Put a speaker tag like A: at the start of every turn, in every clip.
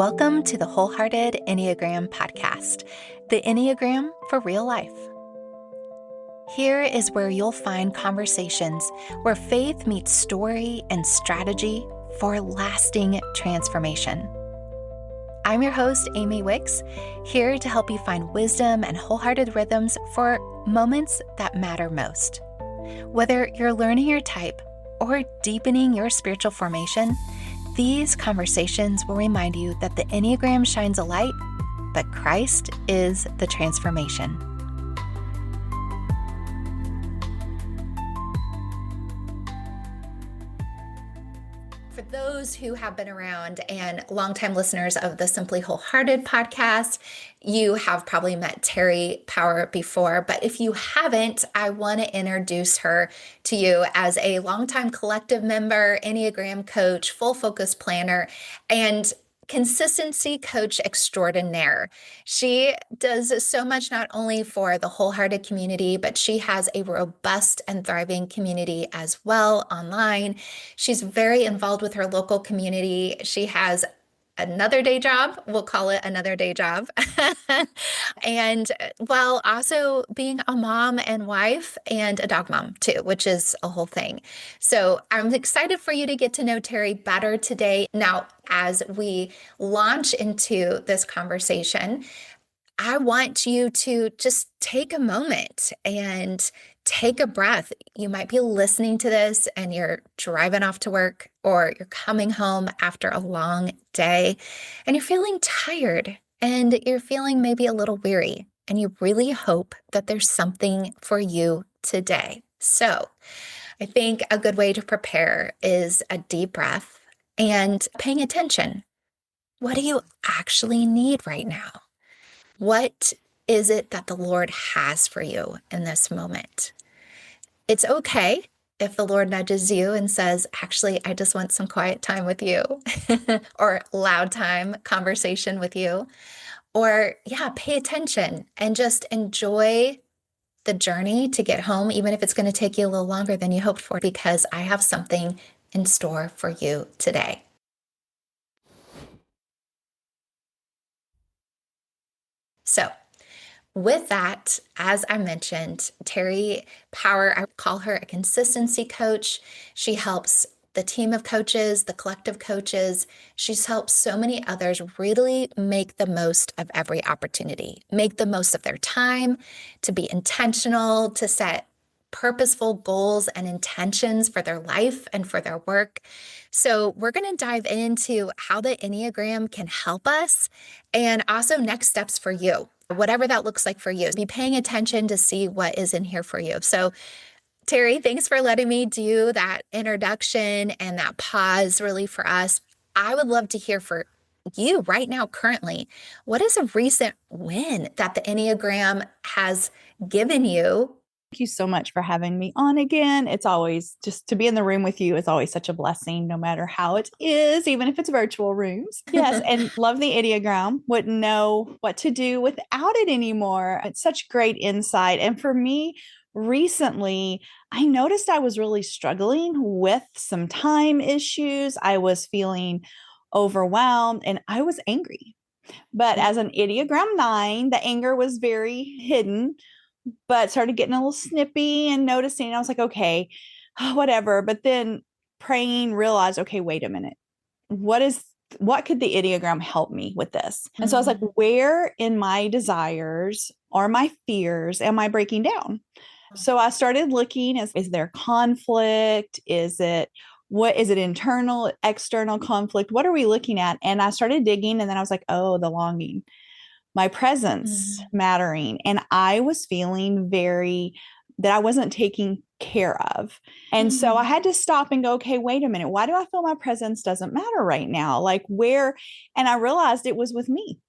A: Welcome to the Wholehearted Enneagram podcast, the Enneagram for real life. Here is where you'll find conversations where faith meets story and strategy for lasting transformation. I'm your host, Amy Wicks, here to help you find wisdom and wholehearted rhythms for moments that matter most. Whether you're learning your type or deepening your spiritual formation, these conversations will remind you that the Enneagram shines a light, but Christ is the transformation. For those who have been around and longtime listeners of the Simply Wholehearted podcast, you have probably met Terrie Power before, but if you haven't, I want to introduce her to you as a longtime collective member, Enneagram coach, full focus planner, and consistency coach extraordinaire. She does so much not only for the wholehearted community, but she has a robust and thriving community as well online. She's very involved with her local community. She has another day job, we'll call it another day job, and while also being a mom and wife and a dog mom too, which is a whole thing. So I'm excited for you to get to know Terrie better today. Now, as we launch into this conversation, I want you to just take a moment and take a breath. You might be listening to this and you're driving off to work, or you're coming home after a long day and you're feeling tired and you're feeling maybe a little weary, and you really hope that there's something for you today. So I think a good way to prepare is a deep breath and paying attention. What do you actually need right now? What is it that the Lord has for you in this moment? It's okay if the Lord nudges you and says, actually, I just want some quiet time with you, or loud time conversation with you. Or pay attention and just enjoy the journey to get home, even if it's going to take you a little longer than you hoped for, because I have something in store for you today. So with that, as I mentioned, Terrie Power, I call her a consistency coach. She helps the team of coaches, the collective coaches. She's helped so many others really make the most of every opportunity, make the most of their time, to be intentional, to set purposeful goals and intentions for their life and for their work. So we're going to dive into how the Enneagram can help us, and also next steps for you, whatever that looks like for you. Be paying attention to see what is in here for you. So Terrie, thanks for letting me do that introduction and that pause really for us. I would love to hear for you right now, currently. What is a recent win that the Enneagram has given you?
B: Thank you so much for having me on again. It's always just to be in the room with you is always such a blessing, no matter how it is, even if it's virtual rooms. Yes. And love the Enneagram. Wouldn't know what to do without it anymore. It's such great insight. And for me, recently, I noticed I was really struggling with some time issues. I was feeling overwhelmed and I was angry. But as an Enneagram 9, the anger was very hidden, but started getting a little snippy and noticing. I was like, okay, whatever. But then praying, realized, okay, wait a minute. What could the Enneagram help me with this? And so I was like, where in my desires or my fears am I breaking down? So I started looking, is there conflict? Is it internal, external conflict? What are we looking at? And I started digging, and then I was like, oh, the longing, my presence mattering. And I was feeling that I wasn't taking care of. And so I had to stop and go, okay, wait a minute. Why do I feel my presence doesn't matter right now? Like where? And I realized it was with me.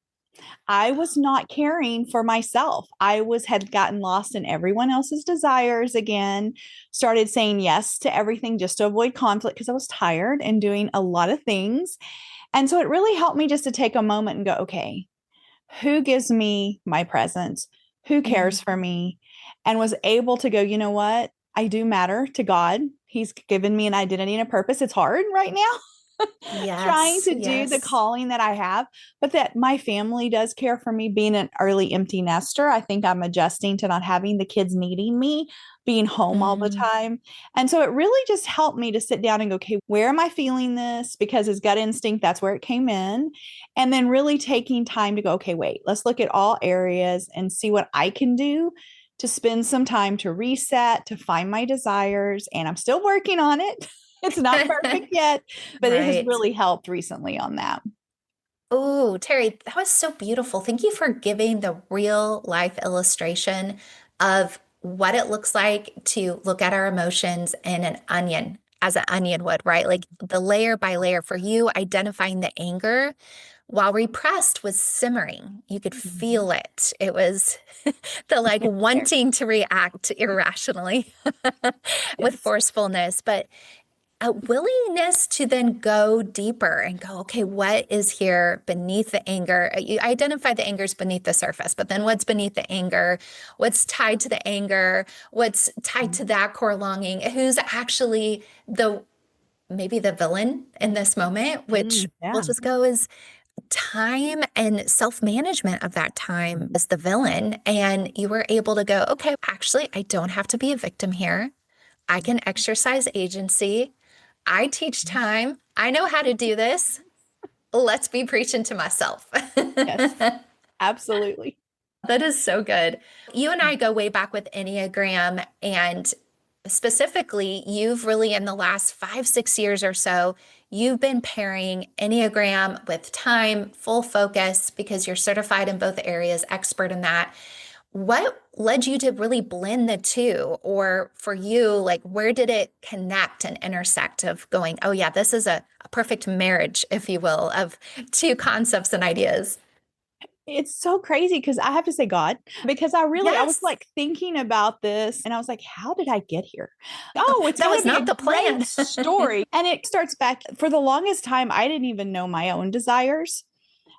B: I was not caring for myself. Had gotten lost in everyone else's desires again, started saying yes to everything just to avoid conflict because I was tired and doing a lot of things. And so it really helped me just to take a moment and go, okay, who gives me my presence? Who cares for me? And was able to go, you know what? I do matter to God. He's given me an identity and a purpose. It's hard right now. trying
A: Yes,
B: to do the
A: yes.
B: calling that I have, but that my family does care for me. Being an early empty nester, I think I'm adjusting to not having the kids needing me, being home all the
A: Mm.
B: time. And so it really just helped me to sit down and go, okay, where am I feeling this? Because his gut instinct, that's where it came in. And then really taking time to go, okay, wait, let's look at all areas and see what I can do to spend some time to reset, to find my desires. And I'm still working on it. It's not perfect yet, but it has
A: Right.
B: really helped recently on that.
A: Oh, Terry, that was so beautiful. Thank you for giving the real life illustration of what it looks like to look at our emotions in an onion, as an onion would, right? Like the layer by layer for you, identifying the anger while repressed was simmering. You could
B: Mhm.
A: feel it. It was the like
B: There.
A: wanting to react irrationally with
B: Yes.
A: forcefulness. But a willingness to then go deeper and go, okay, what is here beneath the anger? You identify the angers beneath the surface, but then what's beneath the anger? What's tied to the anger? What's tied to that core longing? Who's actually the maybe the villain in this moment, which we'll
B: Yeah.
A: just go is time and self-management of that time as the villain. And you were able to go, okay, actually, I don't have to be a victim here. I can exercise agency. I teach time. I know how to do this. Let's be preaching to myself.
B: Yes. Absolutely.
A: That is so good. You and I go way back with Enneagram, and specifically, you've really, in the last 5, 6 years or so, you've been pairing Enneagram with time, full focus, because you're certified in both areas, expert in that. What led you to really blend the two? Or for you, like where did it connect and intersect of going, oh yeah, this is a perfect marriage, if you will, of two concepts and ideas?
B: It's so crazy because I have to say God, because I was
A: Yes,
B: like thinking about this and I was like, how did I get here? Oh, it's
A: that
B: got
A: was
B: to be
A: not
B: a
A: the
B: great
A: plan.
B: story. And it starts back for the longest time. I didn't even know my own desires.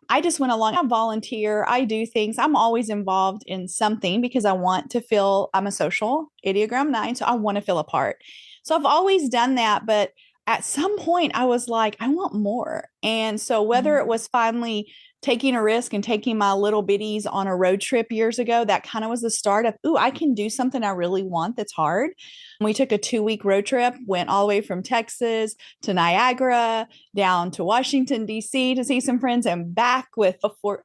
B: I just went along. I volunteer. I do things. I'm always involved in something because I want to feel I'm a social Enneagram Nine. So I want to feel a part. So I've always done that. But at some point, I was like, I want more. And so whether it
A: Mm.
B: was finally taking a risk and taking my little biddies on a road trip years ago, that kind of was the start of, ooh, I can do something I really want that's hard. We took a 2 week road trip, went all the way from Texas to Niagara, down to Washington, D.C. to see some friends and back with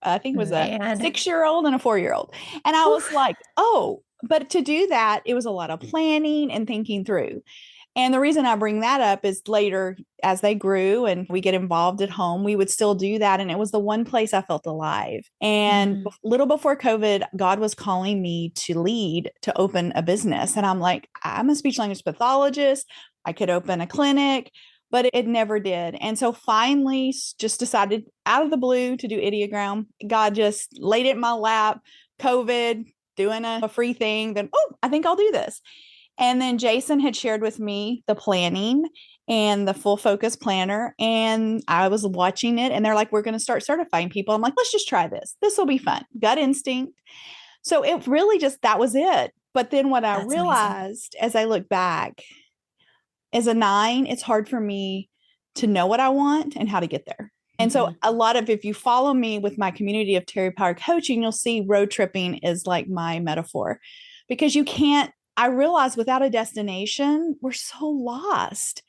B: I think it was a
A: Man.
B: 6 year old and a 4 year old. And I
A: Whew.
B: was like, oh, but to do that, it was a lot of planning and thinking through. And the reason I bring that up is later, as they grew and we get involved at home, we would still do that. And it was the one place I felt alive. And
A: Mm.
B: little before COVID, God was calling me to lead, to open a business. And I'm like, I'm a speech language pathologist. I could open a clinic, but it never did. And so finally, just decided out of the blue to do Ideogram. God just laid it in my lap, COVID, doing a free thing. Then, oh, I think I'll do this. And then Jason had shared with me the planning and the full focus planner. And I was watching it and they're like, we're going to start certifying people. I'm like, let's just try this. This will be fun. Gut instinct. So it really just, that was it. But then what I
A: That's amazing.
B: realized as I look back, as a nine, it's hard for me to know what I want and how to get there. And so,
A: Mhm.
B: a lot of, if you follow me with my community of Terrie Power coaching, you'll see road tripping is like my metaphor because you can't, I realize without a destination, we're so lost.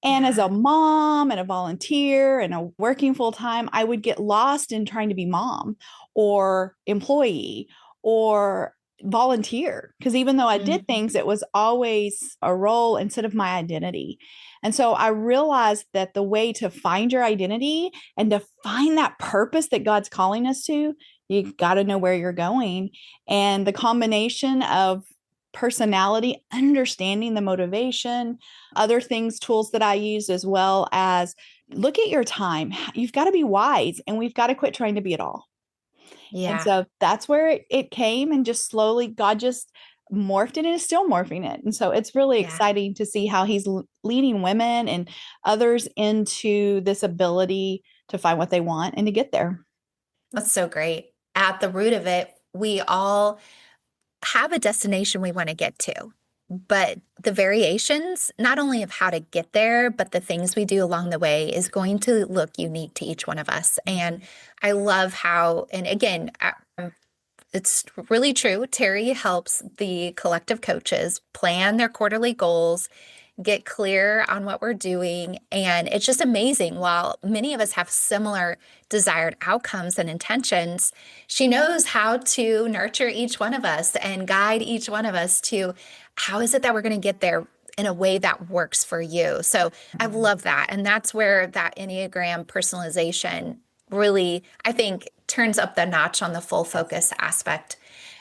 B: And as
A: Yeah.
B: a mom and a volunteer and a working full time, I would get lost in trying to be mom or employee or volunteer. Because even though I did
A: Mhm.
B: things, it was always a role instead of my identity. And so I realized that the way to find your identity and to find that purpose that God's calling us to, you got to know where you're going. And the combination of personality, understanding the motivation, other things, tools that I use, as well as look at your time. You've got to be wise and we've got to quit trying to be it all. And
A: Yeah.
B: so that's where it came and just slowly God just morphed it and is still morphing it. And so it's really
A: Yeah.
B: exciting to see how he's leading women and others into this ability to find what they want and to get there.
A: That's so great. At the root of it, we all have a destination we want to get to. but the variations, not only of how to get there, but the things we do along the way is going to look unique to each one of us. And I love how, and again, it's really true. Terrie helps the collective coaches plan their quarterly goals, get clear on what we're doing. And it's just amazing. While many of us have similar desired outcomes and intentions, she knows how to nurture each one of us and guide each one of us to how is it that we're going to get there in a way that works for you. So I love that. And that's where that Enneagram personalization really, I think, turns up the notch on the full focus aspect.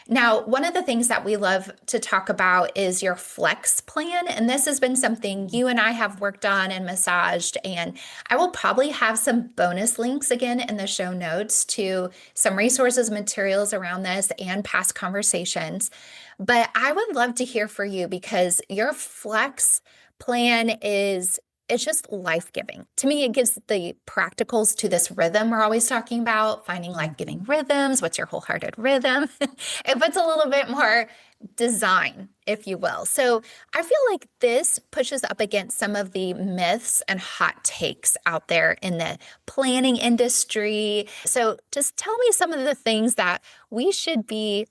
A: Now, one of the things that we love to talk about is your flex plan. And this has been something you and I have worked on and massaged. And I will probably have some bonus links again in the show notes to some resources, materials around this and past conversations. But I would love to hear for you because your flex plan is it's just life-giving. To me, it gives the practicals to this rhythm we're always talking about, finding life-giving rhythms. What's your wholehearted rhythm? It puts a little bit more design, if you will. So I feel like this pushes up against some of the myths and hot takes out there in the planning industry. So just tell me some of the things that we should be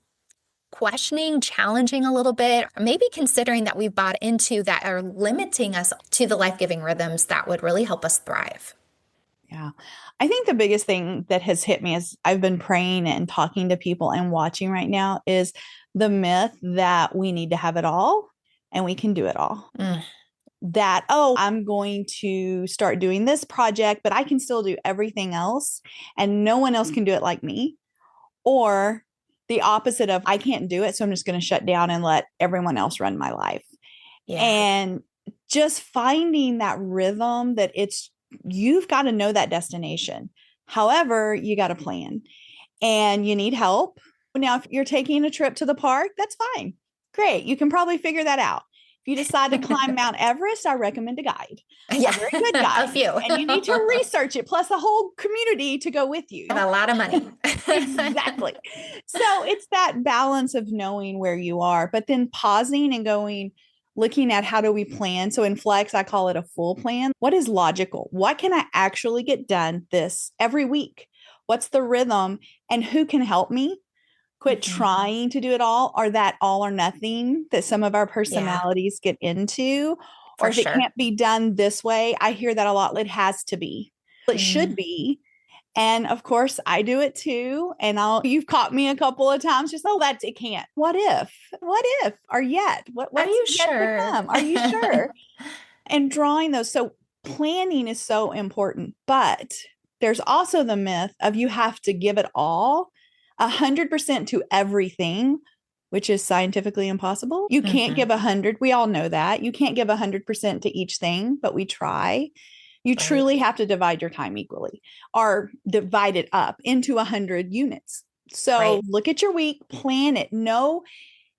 A: questioning, challenging a little bit, or maybe considering that we've bought into that are limiting us to the life-giving rhythms that would really help us thrive.
B: Yeah. I think the biggest thing that has hit me as I've been praying and talking to people and watching right now is the myth that we need to have it all and we can do it all. That, oh, I'm going to start doing this project, but I can still do everything else and no one else can do it like me. Or the opposite of I can't do it, so I'm just going to shut down and let everyone else run my life. Yeah. And just finding that rhythm that you've got to know that destination. However, you got to plan and you need help. Now, if you're taking a trip to the park, that's fine. Great. You can probably figure that out. If you decide to climb Mount Everest, I recommend a guide.
A: Yeah.
B: A very good guide.
A: A few.
B: And you need to research it, plus a whole community to go with you.
A: And a lot of money.
B: Exactly. So it's that balance of knowing where you are, but then pausing and going, looking at how do we plan. So in Flex, I call it a full plan. What is logical? What can I actually get done this every week? What's the rhythm and who can help me? Quit trying to do it all, or that all or nothing that some of our personalities get into. Or if it can't be done this way, I hear that a lot. It has to be. It should be. And of course, I do it too. And you've caught me a couple of times. Just, it can't. What if, or yet? What's
A: Are you
B: yet
A: sure?
B: to come? Are you sure? And drawing those. So planning is so important. But there's also the myth of you have to give it all 100% to everything, which is scientifically impossible. You can't give 100. We all know that. You can't give 100% to each thing, but we try. You truly have to divide your time equally or divide it up into 100 units. So look at your week, plan it. Know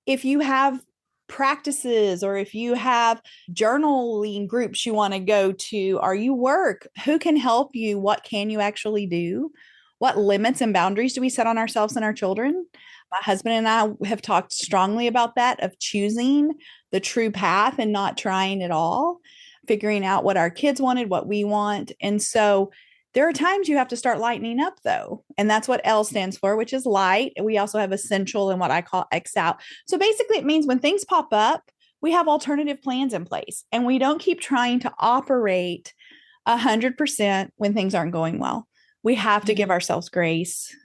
B: if you have practices or if you have journaling groups you want to go to, or you work, who can help you? What can you actually do? What limits and boundaries do we set on ourselves and our children? My husband and I have talked strongly about that, of choosing the true path and not trying at all, figuring out what our kids wanted, what we want. And so there are times you have to start lightening up though. And that's what L stands for, which is light. We also have essential and what I call X out. So basically it means when things pop up, we have alternative plans in place and we don't keep trying to operate 100% when things aren't going well. We have to give ourselves grace.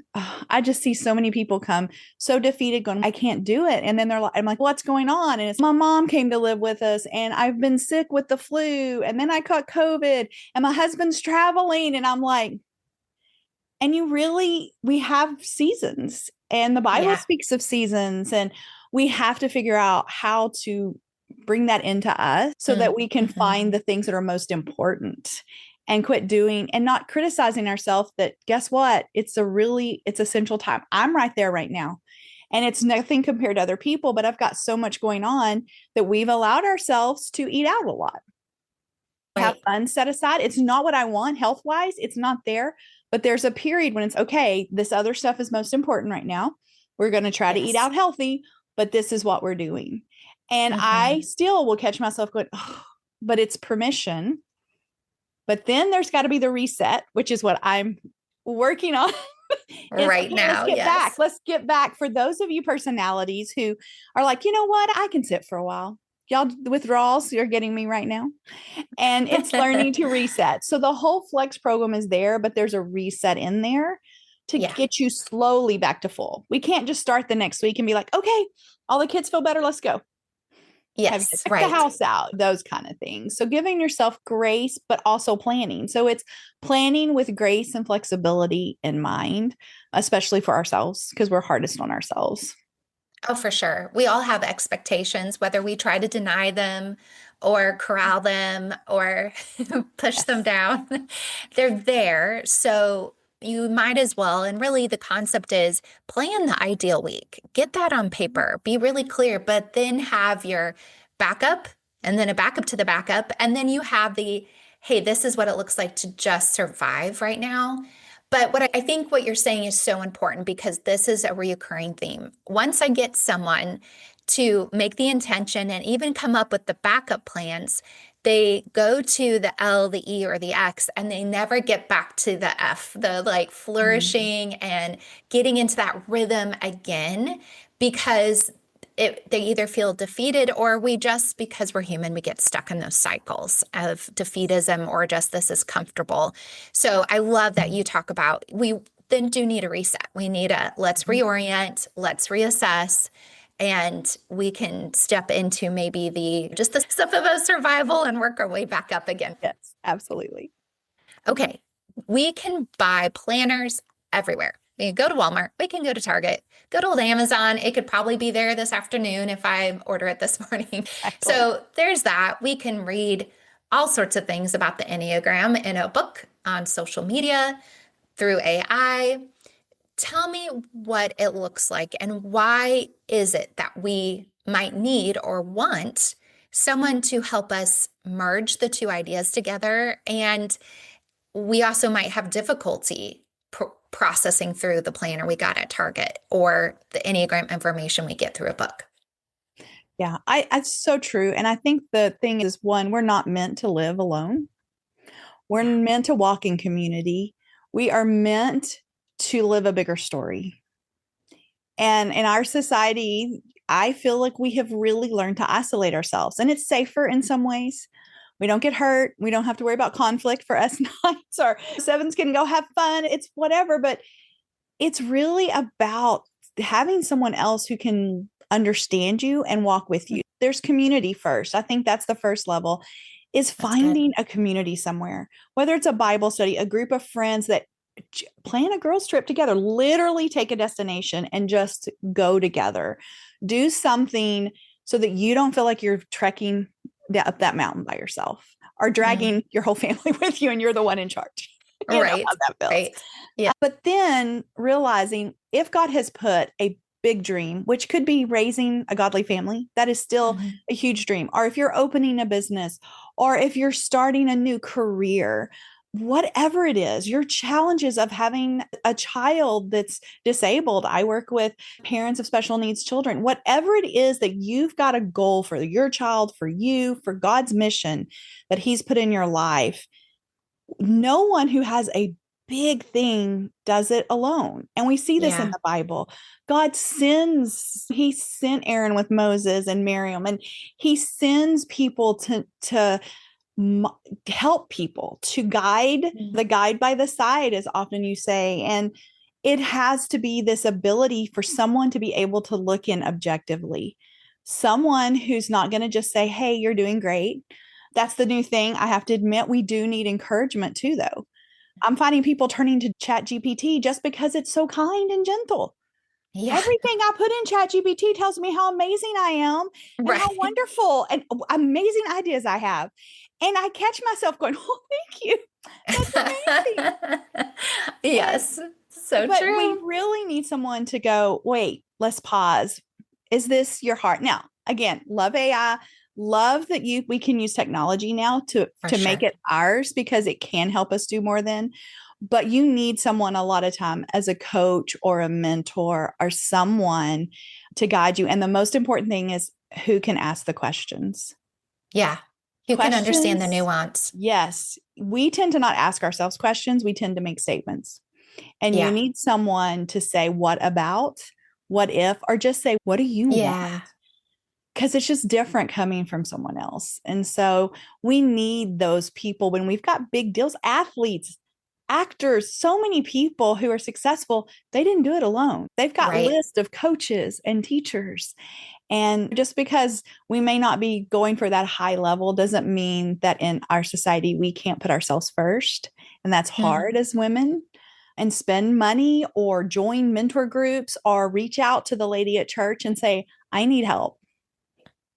B: I just see so many people come so defeated going, I can't do it. And then they're like, I'm like, what's going on? And it's my mom came to live with us and I've been sick with the flu. And then I caught COVID and my husband's traveling. And I'm like, and we have seasons and the Bible speaks of seasons and we have to figure out how to bring that into us so that we can find the things that are most important. And quit doing and not criticizing ourselves that guess what? It's essential time. I'm right there right now. And it's nothing compared to other people, but I've got so much going on that we've allowed ourselves to eat out a lot. Have fun set aside. It's not what I want health wise. It's not there, but there's a period when it's okay. This other stuff is most important right now. We're going to try to eat out healthy, but this is what we're doing. And I
A: Mhm.
B: still will catch myself going, oh, but it's permission. But then there's got to be the reset, which is what I'm working on. Is
A: Right
B: okay, let's
A: now,
B: get back.
A: yes.
B: Let's get back. For those of you personalities who are like, you know what, I can sit for a while. Y'all withdrawals, you're getting me right now. And it's learning to reset. So the whole flex program is there, but there's a reset in there to
A: Yeah.
B: get you slowly back to full. We can't just start the next week and be like, okay, all the kids feel better. Let's go. Have you
A: Yes,
B: checked the
A: right.
B: house out? Those kind of things. So giving yourself grace, but also planning. So it's planning with grace and flexibility in mind, especially for ourselves, because we're hardest on ourselves.
A: Oh, for sure. We all have expectations, whether we try to deny them or corral them or push them
B: Yes.
A: down. They're there. So you might as well. And really, the concept is plan the ideal week, get that on paper, be really clear, but then have your backup and then a backup to the backup. And then you have the, hey, this is what it looks like to just survive right now. But what I think what you're saying is so important because this is a reoccurring theme. Once I get someone to make the intention and even come up with the backup plans, they go to the L, the E, or the X, and they never get back to the F, the like
B: Mhm.
A: flourishing and getting into that rhythm again because they either feel defeated or we just, because we're human, we get stuck in those cycles of defeatism or just this is comfortable. So I love that you talk about we then do need a reset. We need a let's reorient, let's reassess, and we can step into maybe the just the stuff of a survival and work our way back up again.
B: Yes, absolutely.
A: Okay, we can buy planners everywhere. We can go to Walmart, we can go to Target, go to Amazon. It could probably be there this afternoon if I order it this morning.
B: Excellent.
A: So there's that. We can read all sorts of things about the Enneagram in a book, on social media, through AI. Tell me what it looks like and why is it that we might need or want someone to help us merge the two ideas together and we also might have difficulty processing through the planner we got at Target or the Enneagram information we get through a book.
B: Yeah, it's so true. And I think the thing is, one, we're not meant to live alone. We're
A: Yeah.
B: meant to walk in community. We are meant to live a bigger story. And in our society, I feel like we have really learned to isolate ourselves, and it's safer in some ways. We don't get hurt. We don't have to worry about conflict for us nights or sevens can go have fun. It's whatever. But it's really about having someone else who can understand you and walk with you. There's community first. I think that's the first level is
A: That's good.
B: finding a community somewhere, whether it's a Bible study, a group of friends that plan a girls trip together, literally take a destination and just go together. Do something so that you don't feel like you're trekking up that mountain by yourself or
A: Mm.
B: dragging your whole family with you and you're the one in charge. You know how
A: Right.
B: that feels.
A: Right. Yeah.
B: But then realizing if God has put a big dream, which could be raising a godly family, that is still
A: Mhm.
B: a huge dream. Or if you're opening a business, or if you're starting a new career, whatever it is, your challenges of having a child that's disabled. I work with parents of special needs children. Whatever it is that you've got a goal for your child, for you, for God's mission that He's put in your life, no one who has a big thing does it alone. And we see this in
A: Yeah.
B: the Bible. He sent Aaron with Moses and Miriam, and he sends people to help people, to guide,
A: Mm.
B: the guide by the side, as often you say. And it has to be this ability for someone to be able to look in objectively, someone who's not going to just say, hey, you're doing great. That's the new thing. I have to admit, we do need encouragement too, though. I'm finding people turning to Chat GPT just because it's so kind and gentle.
A: Yeah.
B: Everything I put in Chat GPT tells me how amazing I am and how
A: Right.
B: wonderful and amazing ideas I have. And I catch myself going, oh, thank you. That's amazing. And
A: Yes. So
B: but we
A: true.
B: really need someone to go, wait, let's pause. Is this your heart? Now, again, love AI, love that we can use technology now
A: For
B: to make
A: sure.
B: it ours because it can help us do more than. But you need someone a lot of time as a coach or a mentor or someone to guide you. And the most important thing is who can ask the questions.
A: Yeah. Who can understand the
B: Questions,
A: nuance?
B: yes. We tend to not ask ourselves questions. We tend to make statements. And you
A: Yeah.
B: need someone to say, what about, what if, or just say, what do you want?
A: Yeah.
B: Because it's just different coming from someone else. And so we need those people when we've got big deals, athletes, actors, so many people who are successful, they didn't do it alone. They've got
A: Right.
B: lists of coaches and teachers. And just because we may not be going for that high level doesn't mean that in our society we can't put ourselves first. And that's hard
A: Mhm.
B: as women. And spend money or join mentor groups or reach out to the lady at church and say, I need help.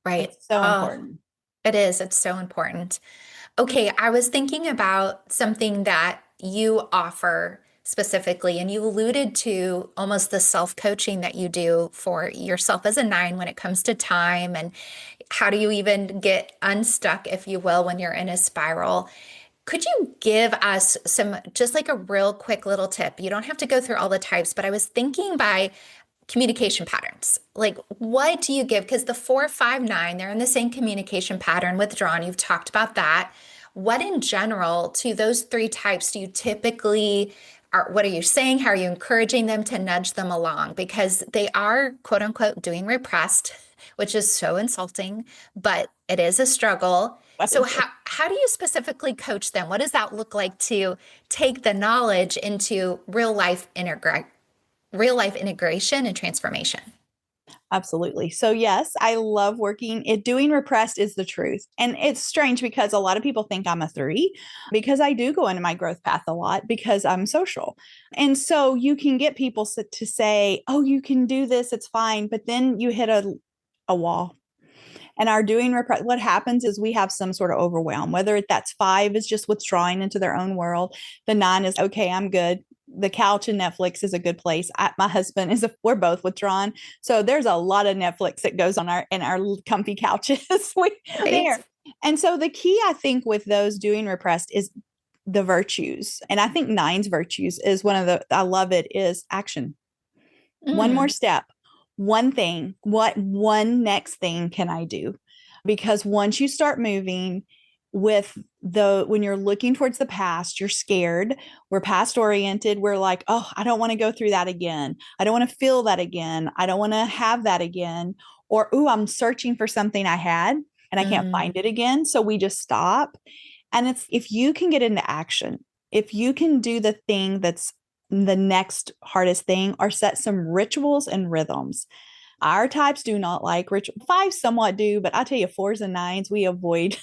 A: Right.
B: It's so
A: Oh,
B: important.
A: it is. It's so important. Okay, I was thinking about something that you offer specifically, and you alluded to almost the self-coaching that you do for yourself as a nine when it comes to time and how do you even get unstuck, if you will, when you're in a spiral. Could you give us some, just like a real quick little tip? You don't have to go through all the types, but I was thinking by communication patterns. Like, what do you give? Because the 4, 5, 9, they're in the same communication pattern. Withdrawn, you've talked about that. What in general to those three types do you typically are? What are you saying? How are you encouraging them to nudge them along? Because they are quote unquote doing repressed, which is so insulting, but it is a struggle.
B: But
A: So
B: it is.
A: how do you specifically coach them? What does that look like to take the knowledge into real life integration and transformation?
B: Absolutely. So yes, I love working it. Doing repressed is the truth. And it's strange because a lot of people think I'm a 3 because I do go into my growth path a lot because I'm social. And so you can get people to say, oh, you can do this. It's fine. But then you hit a wall. And our doing repress, what happens is we have some sort of overwhelm, whether that's 5 is just withdrawing into their own world. The 9 is, okay, I'm good. The couch and Netflix is a good place. My husband we're both withdrawn. So there's a lot of Netflix that goes on in our comfy couches
A: Right?
B: there. And so the key, I think, with those doing repressed is the virtues. And I think nine's virtues is I love it, is action. One more
A: Mm,
B: step, one thing, what one next thing can I do? Because once you start moving when you're looking towards the past, you're scared. We're past oriented. We're like, oh, I don't want to go through that again. I don't want to feel that again. I don't want to have that again. Or, oh, I'm searching for something I had and I can't
A: mm,
B: find it again. So we just stop. And if you can get into action, if you can do the thing that's the next hardest thing, or set some rituals and rhythms. Our types do not like ritual. 5 somewhat do, but I tell you, 4s and 9s, we avoid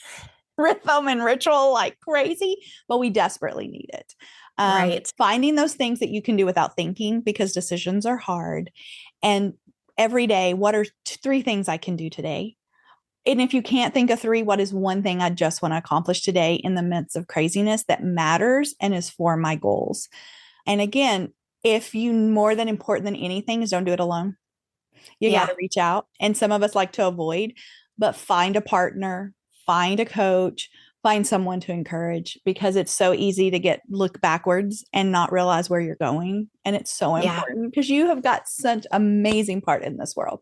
B: rhythm and ritual like crazy, but we desperately need it.
A: right.
B: Finding those things that you can do without thinking because decisions are hard. And every day, what are 3 things I can do today? And if you can't think of 3, what is one thing I just want to accomplish today in the midst of craziness that matters and is for my goals? And again, if you more than important than anything is don't do it alone. You got
A: Yeah.
B: to reach out. And some of us like to avoid, but find a partner, find a coach, find someone to encourage because it's so easy to look backwards and not realize where you're going. And it's so
A: Yeah.
B: important because you have got such amazing part in this world.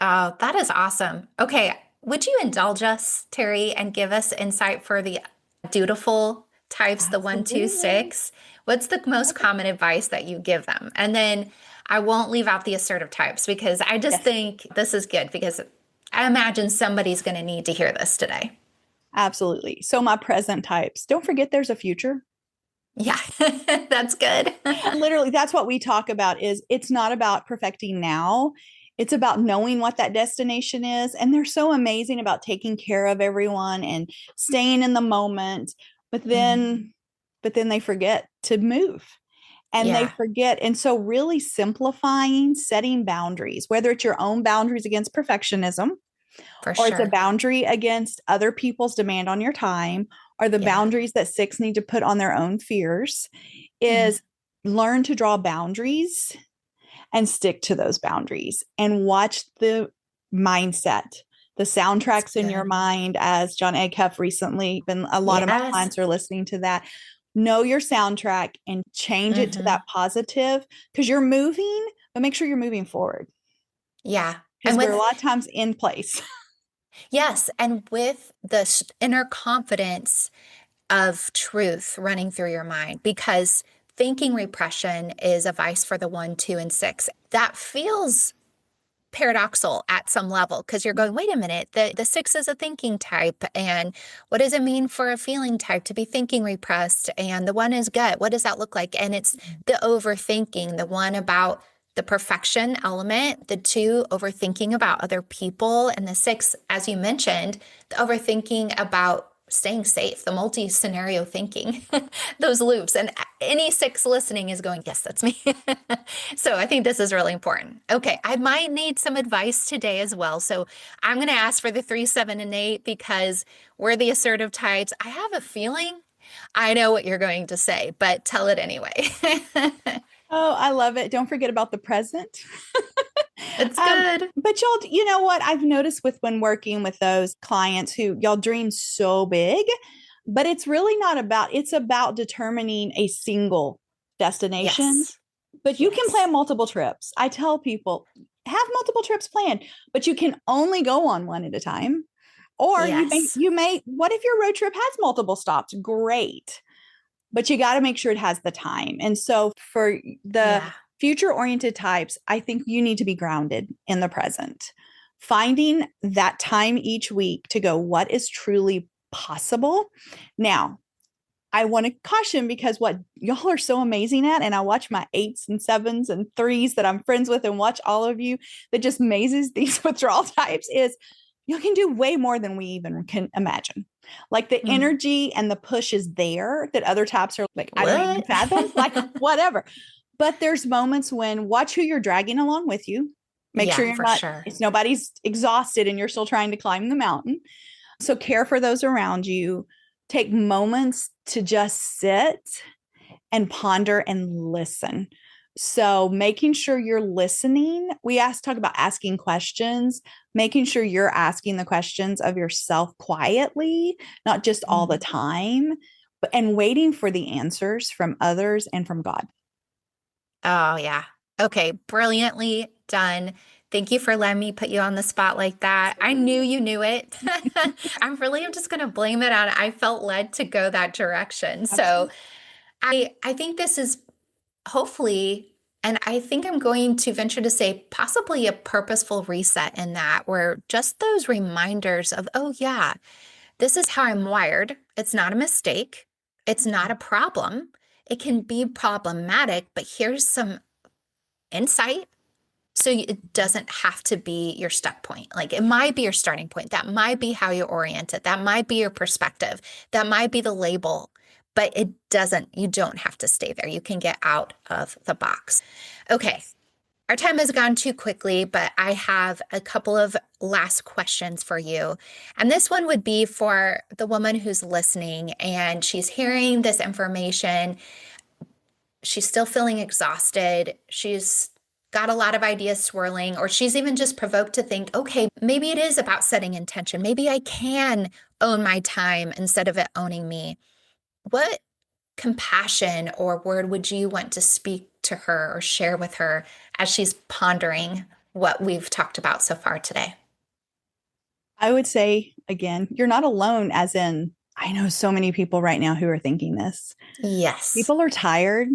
A: Oh, that is awesome. Okay. Would you indulge us, Terrie, and give us insight for the dutiful types, the 1, 2, 6? What's the most common advice that you give them? And then I won't leave out the assertive types because I just
B: Yes,
A: think this is good because I imagine somebody's going to need to hear this today.
B: absolutely. So my present types, don't forget there's a future.
A: Yeah, that's good.
B: Literally, that's what we talk about is it's not about perfecting now. It's about knowing what that destination is. And they're so amazing about taking care of everyone and staying in the moment. But
A: Mm,
B: then, but then they forget to move and they
A: yeah,
B: forget. And so really simplifying, setting boundaries, whether it's your own boundaries against perfectionism
A: for
B: or it's a
A: sure.
B: boundary against other people's demand on your time or the
A: Yeah.
B: boundaries that 6 need to put on their own fears
A: Mm,
B: is learn to draw boundaries and stick to those boundaries and watch the mindset, the
A: that's
B: soundtracks in your
A: good.
B: mind, as John Acuff recently, been a lot of my
A: Yes.
B: clients are listening to that. Know your soundtrack and change it to
A: Hmm.
B: that positive because you're moving, but make sure you're moving forward.
A: Yeah.
B: because
A: And
B: we're a
A: with,
B: lot of times in place.
A: yes, and with the inner confidence of truth running through your mind, because thinking repression is a vice for the 1, 2, and 6. That feels paradoxal at some level because you're going, wait a minute, the 6 is a thinking type. And what does it mean for a feeling type to be thinking repressed? And the 1 is gut. What does that look like? And it's the overthinking, the 1 about the perfection element, the 2 overthinking about other people, and the 6, as you mentioned, the overthinking about staying safe, the multi-scenario thinking, those loops. And any 6 listening is going, yes, that's me. So I think this is really important. Okay, I might need some advice today as well. So I'm going to ask for the 3, 7, and 8 because we're the assertive types. I have a feeling I know what you're going to say, but tell it anyway.
B: Oh, I love it. Don't forget about the present.
A: It's good.
B: But y'all, you know what I've noticed with when working with those clients who y'all dream so big, but it's really not about, it's about determining a single destination.
A: Yes.
B: But you can
A: Yes.
B: plan multiple trips. I tell people, have multiple trips planned, but you can only go on one at a time. Or
A: Yes.
B: what if your road trip has multiple stops? Great. But you got to make sure it has the time. And so for the
A: Yeah.
B: future oriented types, I think you need to be grounded in the present, finding that time each week to go, what is truly possible? Now, I want to caution because what y'all are so amazing at, and I watch my 8s and 7s and 3s that I'm friends with and watch all of you that just mazes these withdrawal types is you can do way more than we even can imagine. Like the
A: Hmm.
B: energy and the push is there that other types are like, I don't even
A: What?
B: fathom, like whatever. But there's moments when watch who you're dragging along with you. Make sure
A: Yeah,
B: you're
A: for
B: not,
A: sure.
B: it's nobody's exhausted and you're still trying to climb the mountain. So care for those around you. Take moments to just sit and ponder and listen. So making sure you're listening, talk about asking questions, making sure you're asking the questions of yourself quietly, not just all the
A: Mhm.
B: time, but and waiting for the answers from others and from God.
A: Oh, yeah. Okay, brilliantly done. Thank you for letting me put you on the spot like that. I knew you knew it. I'm just going to blame it on I felt led to go that direction. So
B: Absolutely.
A: I think this is hopefully, and I think I'm going to venture to say possibly a purposeful reset in that, where just those reminders of, oh, yeah, this is how I'm wired. It's not a mistake. It's not a problem. It can be problematic, but here's some insight. So it doesn't have to be your stuck point. Like it might be your starting point. That might be how you orient it. That might be your perspective. That might be the label, but you don't have to stay there. You can get out of the box. Okay. Our time has gone too quickly, but I have a couple of last questions for you. And this one would be for the woman who's listening and she's hearing this information. She's still feeling exhausted. She's got a lot of ideas swirling, or she's even just provoked to think, okay, maybe it is about setting intention. Maybe I can own my time instead of it owning me. What compassion or word would you want to speak to her or share with her as she's pondering what we've talked about so far today?
B: I would say again, you're not alone, as in, I know so many people right now who are thinking this.
A: Yes.
B: People are tired.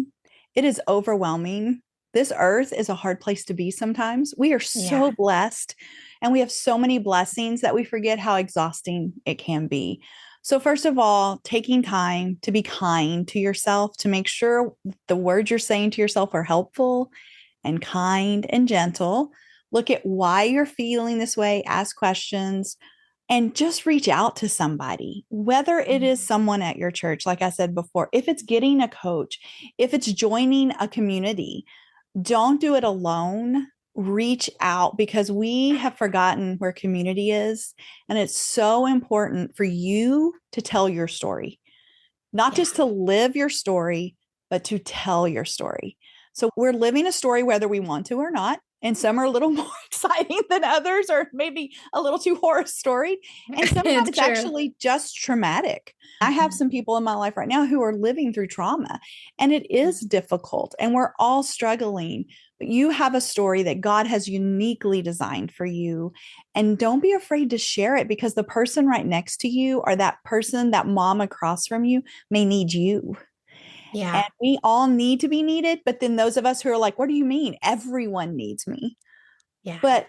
B: It is overwhelming. This earth is a hard place to be sometimes. We are so
A: Yeah.
B: blessed and we have so many blessings that we forget how exhausting it can be. So, first of all, taking time to be kind to yourself, to make sure the words you're saying to yourself are helpful and kind and gentle. Look at why you're feeling this way, ask questions, and just reach out to somebody, whether it is someone at your church, like I said before, if it's getting a coach, if it's joining a community, don't do it alone. Reach out because we have forgotten where community is. And it's so important for you to tell your story, not
A: Yeah.
B: just to live your story, but to tell your story. So we're living a story whether we want to or not. And some are a little more exciting than others, or maybe a little too horror story. And sometimes
A: It's
B: it's
A: true.
B: actually just traumatic. I have
A: Mhm.
B: some people in my life right now who are living through trauma, and it is difficult, and we're all struggling. You have a story that God has uniquely designed for you. And don't be afraid to share it, because the person right next to you, or that person, that mom across from you, may need you. And
A: Yeah.
B: we all need to be needed. But then those of us who are like, what do you mean? Everyone needs me.
A: Yeah.
B: But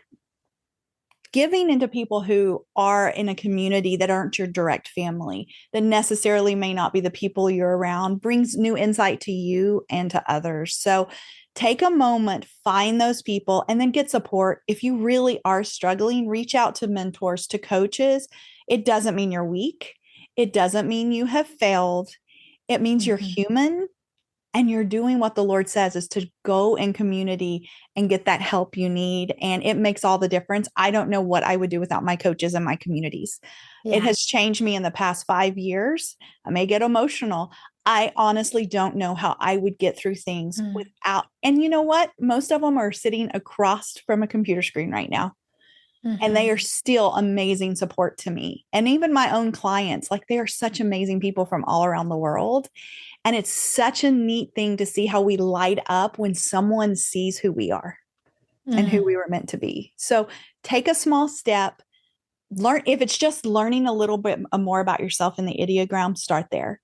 B: giving into people who are in a community that aren't your direct family, that necessarily may not be the people you're around, brings new insight to you and to others. So take a moment, find those people, and then get support. If you really are struggling, reach out to mentors, to coaches. It doesn't mean you're weak. It doesn't mean you have failed. It means you're
A: Mhm.
B: human, and you're doing what the Lord says, is to go in community and get that help you need. And it makes all the difference. I don't know what I would do without my coaches and my communities. It
A: Yeah.
B: has changed me in the past 5 years. I may get emotional. I honestly don't know how I would get through things
A: Mm.
B: without. And you know what? Most of them are sitting across from a computer screen right now. And they
A: Mhm.
B: are still amazing support to me. And even my own clients, like, they are such amazing people from all around the world. And it's such a neat thing to see how we light up when someone sees who we are and who
A: Mm.
B: we were meant to be. So take a small step, learn. If it's just learning a little bit more about yourself in the Enneagram, start there.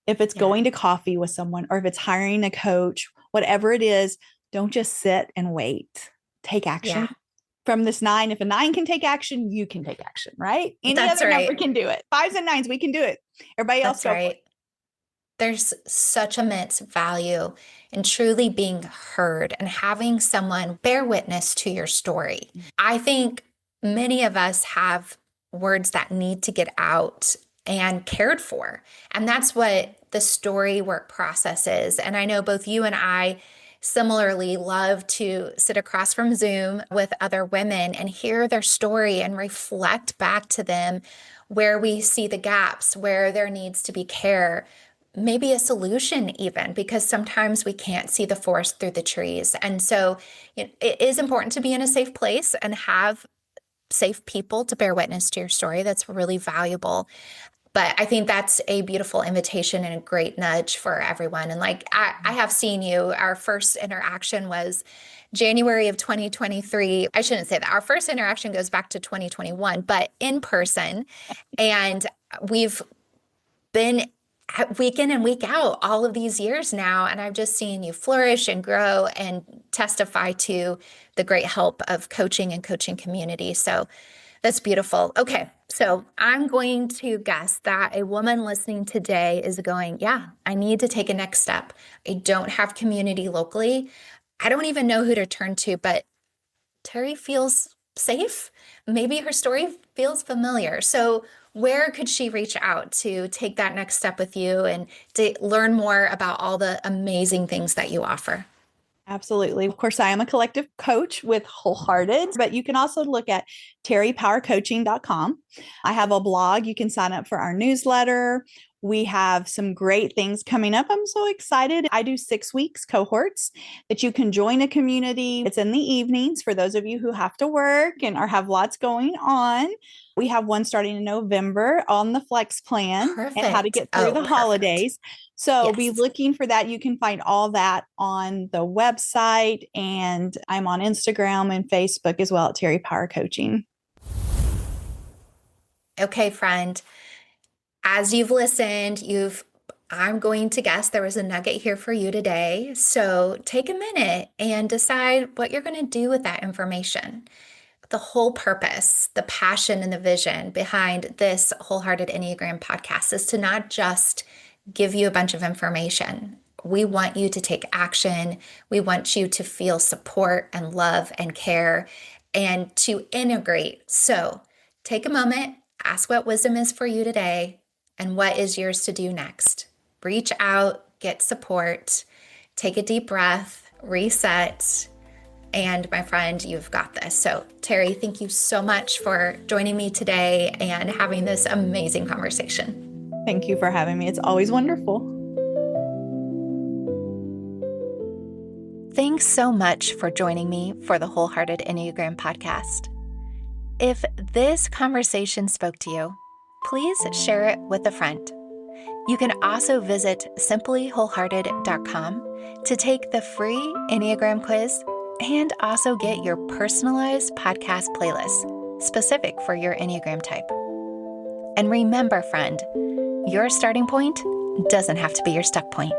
B: If it's
A: Yeah.
B: going to coffee with someone, or if it's hiring a coach, whatever it is, don't just sit and wait. Take action.
A: Yeah.
B: From this nine, if a nine can take action, you can take action, right? Any
A: That's
B: other number
A: right.
B: can do it. Fives and nines, we can do it. Everybody else,
A: That's
B: go for it.
A: right. There's such immense value in truly being heard and having someone bear witness to your story. I think many of us have words that need to get out and cared for. And that's what the story work process is. And I know both you and I similarly love to sit across from Zoom with other women and hear their story and reflect back to them where we see the gaps, where there needs to be care, maybe a solution even, because sometimes we can't see the forest through the trees. And so it is important to be in a safe place and have safe people to bear witness to your story. That's really valuable. But I think that's a beautiful invitation and a great nudge for everyone. And like I have seen you, our first interaction was January of 2023. I shouldn't say that. Our first interaction goes back to 2021, but in person. And we've been week in and week out all of these years now. And I've just seen you flourish and grow and testify to the great help of coaching and coaching community. So that's beautiful. Okay. So I'm going to guess that a woman listening today is going, yeah, I need to take a next step. I don't have community locally. I don't even know who to turn to, but Terrie feels safe. Maybe her story feels familiar. So, where could she reach out to take that next step with you and to learn more about all the amazing things that you offer?
B: Absolutely. Of course, I am a collective coach with Wholehearted, but you can also look at terriepowercoaching.com. I have a blog. You can sign up for our newsletter. We have some great things coming up. I'm so excited. I do 6 weeks cohorts that you can join a community. It's in the evenings for those of you who have to work and or have lots going on. We have one starting in November on the flex plan and how to
A: Perfect.
B: get through
A: Oh,
B: the
A: perfect.
B: holidays. So be
A: Yes.
B: looking for that. You can find all that on the website, and I'm on Instagram and Facebook as well at Terrie Power Coaching.
A: Okay, friend. As you've listened, I'm going to guess there was a nugget here for you today. So take a minute and decide what you're going to do with that information. The whole purpose, the passion, and the vision behind this Wholehearted Enneagram podcast is to not just give you a bunch of information. We want you to take action. We want you to feel support and love and care and to integrate. So take a moment, ask what wisdom is for you today and what is yours to do next. Reach out, get support, take a deep breath, reset. And my friend, you've got this. So, Terrie, thank you so much for joining me today and having this amazing conversation.
B: Thank you for having me. It's always wonderful.
A: Thanks so much for joining me for the Wholehearted Enneagram podcast. If this conversation spoke to you, please share it with a friend. You can also visit simplywholehearted.com to take the free Enneagram quiz and also get your personalized podcast playlist specific for your Enneagram type. And remember, friend, your starting point doesn't have to be your stuck point.